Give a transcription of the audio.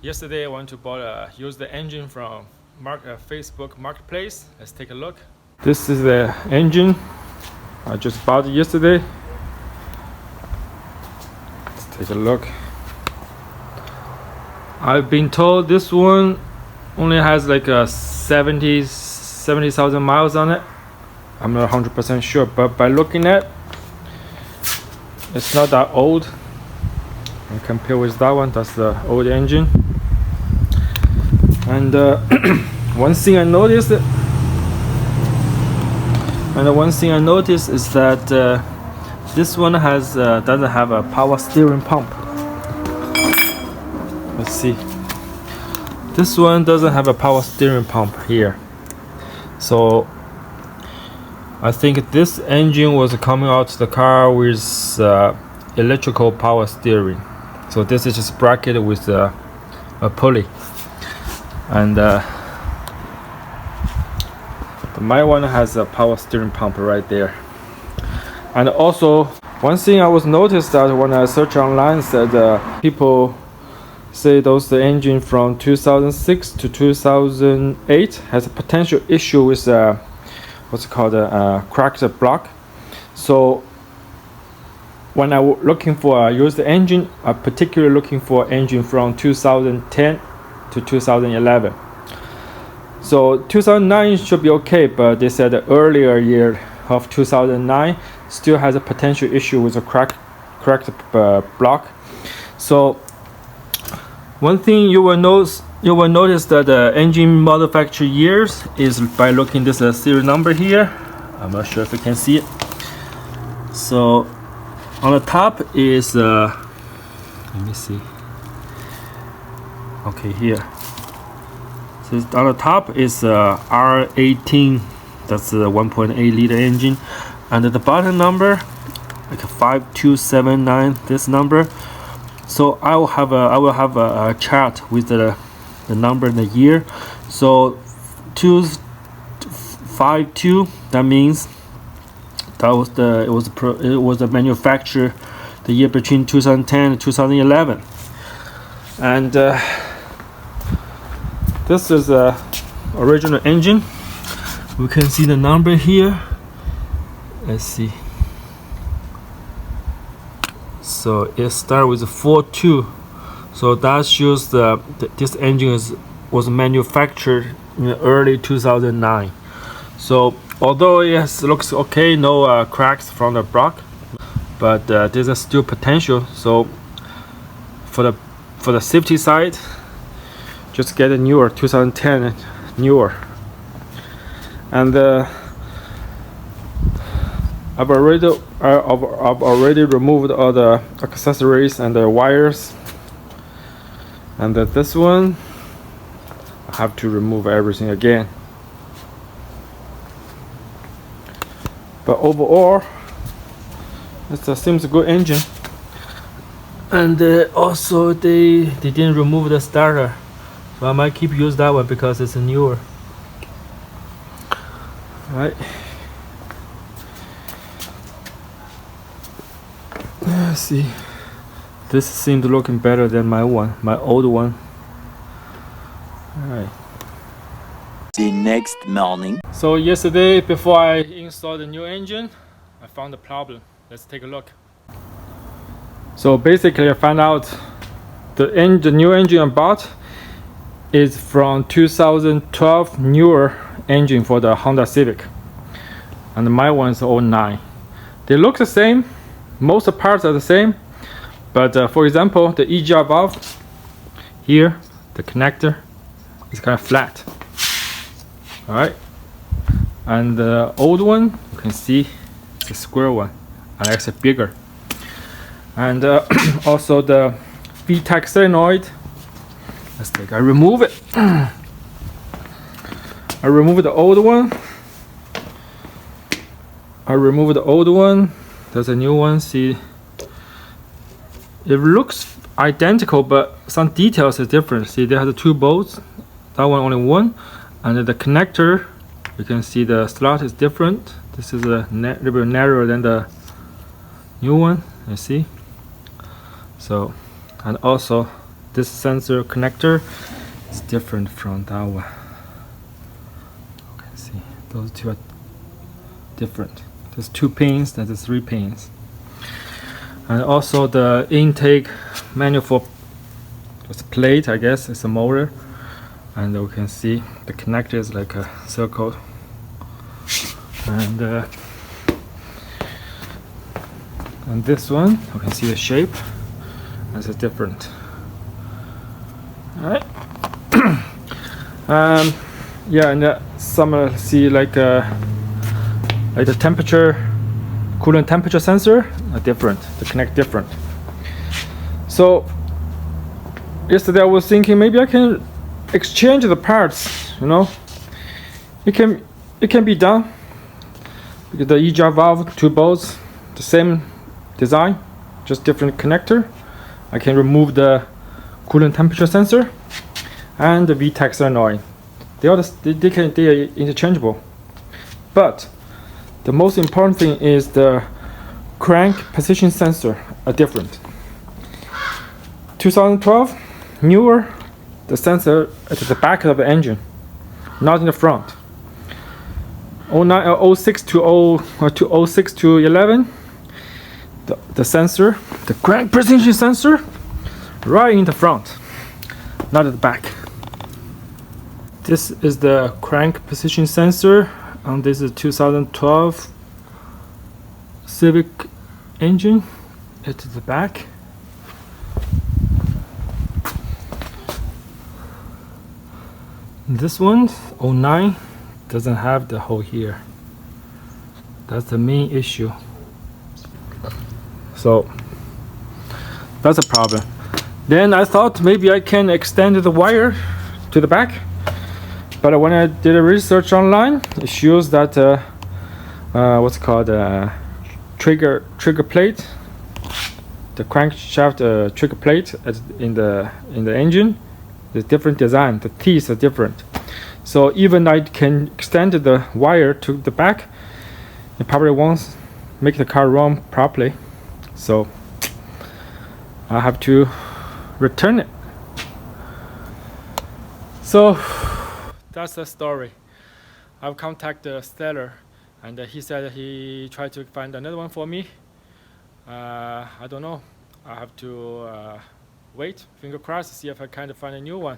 Yesterday I went to use the engine from Facebook Marketplace. Let's take a look. This is the engine I just bought it yesterday. Let's take a look. I've been told this one only has like a 70,000 miles on it. I'm not 100% sure, but by looking at it's not that old. And compare with that one, that's the old engine. And one thing I noticed is that this one doesn't have a power steering pump. Let's see. This one doesn't have a power steering pump here. So I think this engine was coming out to the car with electrical power steering. So this is just bracketed with a pulley. And my one has a power steering pump right there. And also one thing I was noticed that when I search online said people say the engine from 2006 to 2008 has a potential issue with what's called a cracked block. So when I was looking for used engine, I'm particularly looking for engine from 2010 to 2011. So 2009 should be okay, but they said the earlier year of 2009 still has a potential issue with a cracked block. So one thing you will notice that the engine manufacture years is by looking this serial number here. I'm not sure if you can see it. So on the top is let me see. Okay, here. So on the top is R18. That's a 1.8 liter engine, and at the bottom number, like a 5279. This number. So I will have a chart with the number and the year. So 252. That means that was it was the manufacture the year between 2010 and 2011. And this is a original engine. We can see the number here. Let's see. So it starts with 42. So that shows this engine was manufactured in early 2009. So although it looks okay, no cracks from the block, but there's still potential. So for the safety side, just get a newer 2010 newer. And I've already removed all the accessories and the wires. And this one, I have to remove everything again. But overall, it seems a good engine. And also they didn't remove the starter, so I might keep use that one because it's a newer. Right. Let's see. This seems looking better than my old one. All right. The next morning. So yesterday, before I installed the new engine, I found a problem. Let's take a look. So basically, I found out the new engine I bought is from 2012 newer engine for the Honda Civic, and my one is 09. They look the same, most of the parts are the same, but for example, the EGR valve here, the connector is kind of flat. All right, and the old one you can see it's a square one, and it's bigger. And also the VTEC solenoid. Let's take. I remove it. I remove the old one. There's a new one. See, it looks identical, but some details are different. See, they have the two bolts. That one only one. And the connector, you can see the slot is different. This is a little bit narrower than the new one. You see. So, and also this sensor connector is different from that one. You can see those two are different. There's 2 pins, there's 3 pins. And also the intake manifold, it's a plate, I guess, it's a motor. And we can see the connector is like a circle. And this one, you can see the shape. It's different. Alright. Yeah, and some see like the temperature, coolant temperature sensor are different. They connect different. So yesterday I was thinking maybe I can exchange the parts. You know, it can be done. Because the EGR valve, 2 bolts, the same design, just different connector. I can remove the coolant temperature sensor and the VTEC solenoid. They are interchangeable. But the most important thing is the crank position sensor are different. 2012, newer, the sensor at the back of the engine, not in the front. 06 to 11, the sensor, the crank position sensor, right in the front, not at the back. This is the crank position sensor, and this is 2012 Civic engine at the back. This one, 09, doesn't have the hole here. That's the main issue. So that's a problem. Then I thought maybe I can extend the wire to the back, but when I did a research online, it shows that what's called trigger plate, the crankshaft trigger plate in the engine, is different design. The teeth are different. So even I can extend the wire to the back, it probably won't make the car run properly. So I have to return it. So that's the story. I've contacted the seller, and he said he tried to find another one for me. I don't know. I have to wait, finger crossed, see if I can find a new one.